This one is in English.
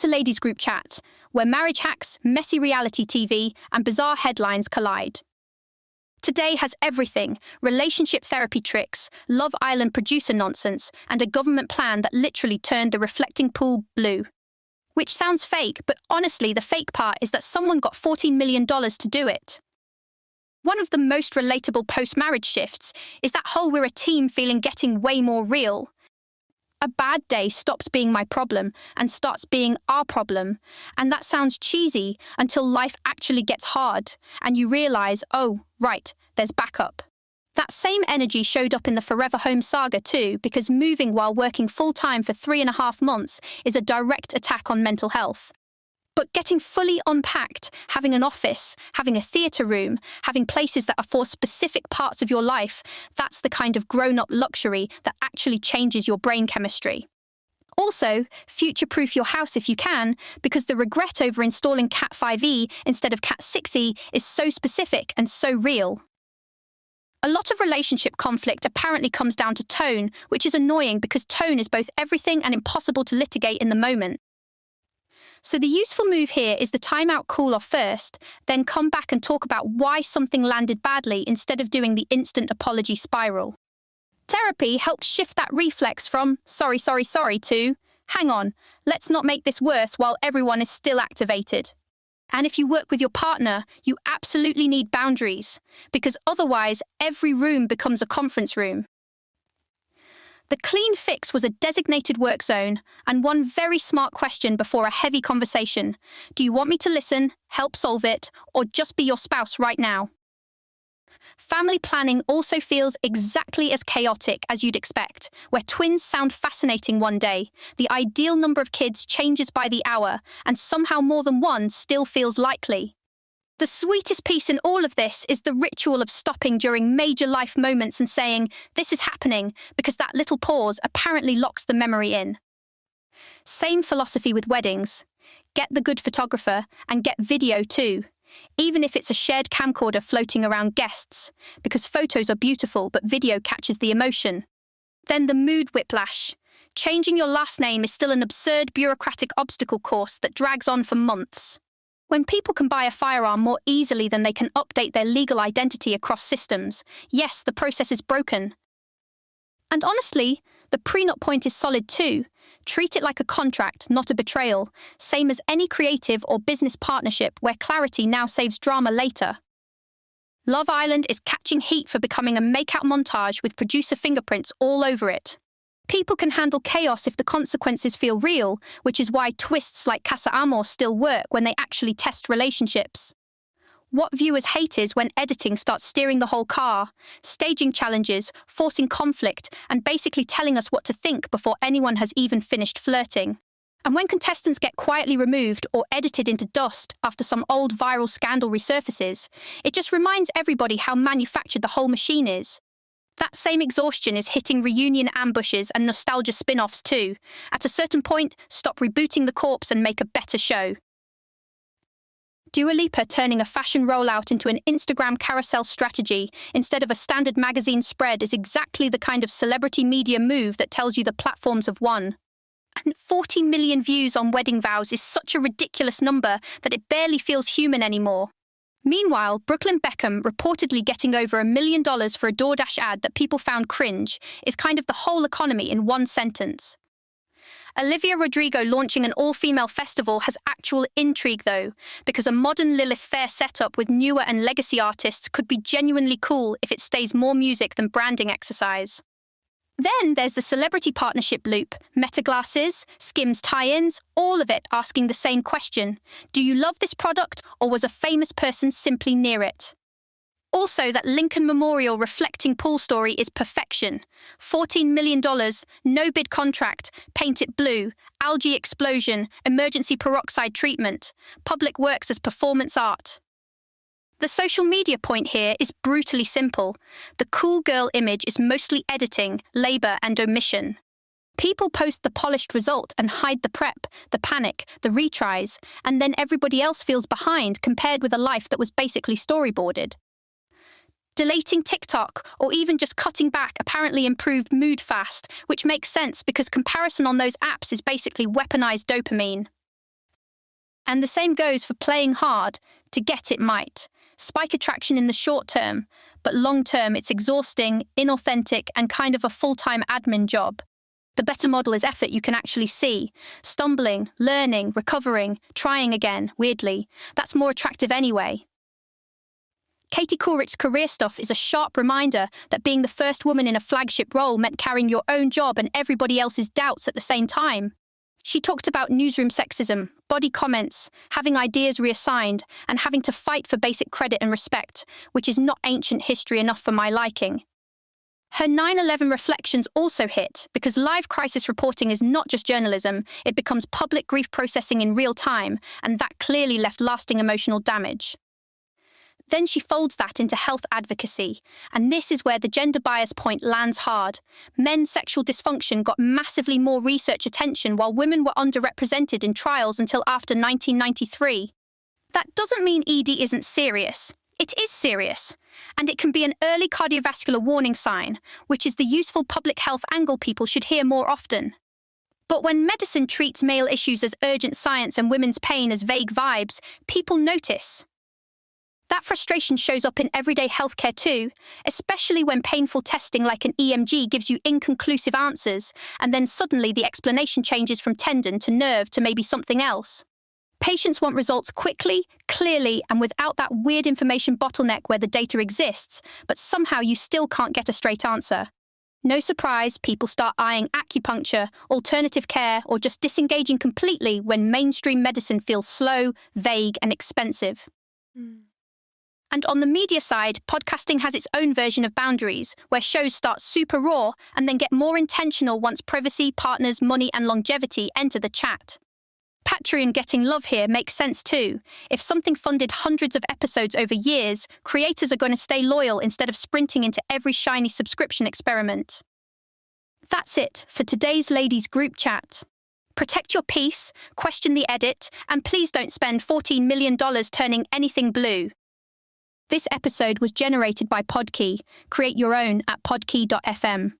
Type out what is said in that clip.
to Ladies Group Chat, where marriage hacks, messy reality TV, and bizarre headlines collide. Today has everything: relationship therapy tricks, Love Island producer nonsense, and a government plan that literally turned the reflecting pool blue. Which sounds fake, but honestly, the fake part is that someone got $14 million to do it. One of the most relatable post-marriage shifts is that whole we're a team feeling getting way more real. A bad day stops being my problem and starts being our problem. And that sounds cheesy until life actually gets hard and you realize, oh, right, there's backup. That same energy showed up in the Forever Home saga too, because moving while working full-time for 3.5 months is a direct attack on mental health. But getting fully unpacked, having an office, having a theatre room, having places that are for specific parts of your life, that's the kind of grown-up luxury that actually changes your brain chemistry. Also, future-proof your house if you can, because the regret over installing Cat 5e instead of Cat 6e is so specific and so real. A lot of relationship conflict apparently comes down to tone, which is annoying because tone is both everything and impossible to litigate in the moment. So the useful move here is the time out cool off first, then come back and talk about why something landed badly instead of doing the instant apology spiral. Therapy helped shift that reflex from sorry to hang on, let's not make this worse while everyone is still activated. And if you work with your partner, you absolutely need boundaries, because otherwise every room becomes a conference room. The clean fix was a designated work zone and one very smart question before a heavy conversation. Do you want me to listen, help solve it, or just be your spouse right now? Family planning also feels exactly as chaotic as you'd expect, where twins sound fascinating one day, the ideal number of kids changes by the hour, and somehow more than one still feels likely. The sweetest piece in all of this is the ritual of stopping during major life moments and saying, this is happening, because that little pause apparently locks the memory in. Same philosophy with weddings. Get the good photographer and get video too, even if it's a shared camcorder floating around guests, because photos are beautiful but video catches the emotion. Then the mood whiplash. Changing your last name is still an absurd bureaucratic obstacle course that drags on for months. When people can buy a firearm more easily than they can update their legal identity across systems, yes, the process is broken. And honestly, the prenup point is solid too. Treat it like a contract, not a betrayal, same as any creative or business partnership where clarity now saves drama later. Love Island is catching heat for becoming a make-out montage with producer fingerprints all over it. People can handle chaos if the consequences feel real, which is why twists like Casa Amor still work when they actually test relationships. What viewers hate is when editing starts steering the whole car, staging challenges, forcing conflict, and basically telling us what to think before anyone has even finished flirting. And when contestants get quietly removed or edited into dust after some old viral scandal resurfaces, it just reminds everybody how manufactured the whole machine is. That same exhaustion is hitting reunion ambushes and nostalgia spin-offs too. At a certain point, stop rebooting the corpse and make a better show. Dua Lipa turning a fashion rollout into an Instagram carousel strategy instead of a standard magazine spread is exactly the kind of celebrity media move that tells you the platforms have won. And 40 million views on wedding vows is such a ridiculous number that it barely feels human anymore. Meanwhile, Brooklyn Beckham reportedly getting over $1 million for a DoorDash ad that people found cringe is kind of the whole economy in one sentence. Olivia Rodrigo launching an all-female festival has actual intrigue though, because a modern Lilith Fair setup with newer and legacy artists could be genuinely cool if it stays more music than branding exercise. Then there's the celebrity partnership loop, Meta glasses, Skims tie-ins, all of it asking the same question. Do you love this product, or was a famous person simply near it? Also, that Lincoln Memorial reflecting pool story is perfection. $14 million, no bid contract, paint it blue, algae explosion, emergency peroxide treatment, public works as performance art. The social media point here is brutally simple. The cool girl image is mostly editing, labor, and omission. People post the polished result and hide the prep, the panic, the retries, and then everybody else feels behind compared with a life that was basically storyboarded. Deleting TikTok or even just cutting back apparently improved mood fast, which makes sense because comparison on those apps is basically weaponized dopamine. And the same goes for playing hard to get it might. Spike attraction in the short term, but long term it's exhausting, inauthentic, and kind of a full-time admin job. The better model is effort you can actually see. Stumbling, learning, recovering, trying again, weirdly. That's more attractive anyway. Katie Couric's career stuff is a sharp reminder that being the first woman in a flagship role meant carrying your own job and everybody else's doubts at the same time. She talked about newsroom sexism, body comments, having ideas reassigned, and having to fight for basic credit and respect, which is not ancient history enough for my liking. Her 9/11 reflections also hit, because live crisis reporting is not just journalism, it becomes public grief processing in real time, and that clearly left lasting emotional damage. Then she folds that into health advocacy, and this is where the gender bias point lands hard. Men's sexual dysfunction got massively more research attention while women were underrepresented in trials until after 1993. That doesn't mean ED isn't serious. It is serious, and it can be an early cardiovascular warning sign, which is the useful public health angle people should hear more often. But when medicine treats male issues as urgent science and women's pain as vague vibes, people notice. That frustration shows up in everyday healthcare too, especially when painful testing like an EMG gives you inconclusive answers, and then suddenly the explanation changes from tendon to nerve to maybe something else. Patients want results quickly, clearly, and without that weird information bottleneck where the data exists, but somehow you still can't get a straight answer. No surprise, people start eyeing acupuncture, alternative care, or just disengaging completely when mainstream medicine feels slow, vague, and expensive. And on the media side, podcasting has its own version of boundaries, where shows start super raw and then get more intentional once privacy, partners, money, and longevity enter the chat. Patreon getting love here makes sense too. If something funded hundreds of episodes over years, creators are going to stay loyal instead of sprinting into every shiny subscription experiment. That's it for today's ladies group chat. Protect your peace, question the edit, and please don't spend $14 million turning anything blue. This episode was generated by Podkey. Create your own at podkey.fm.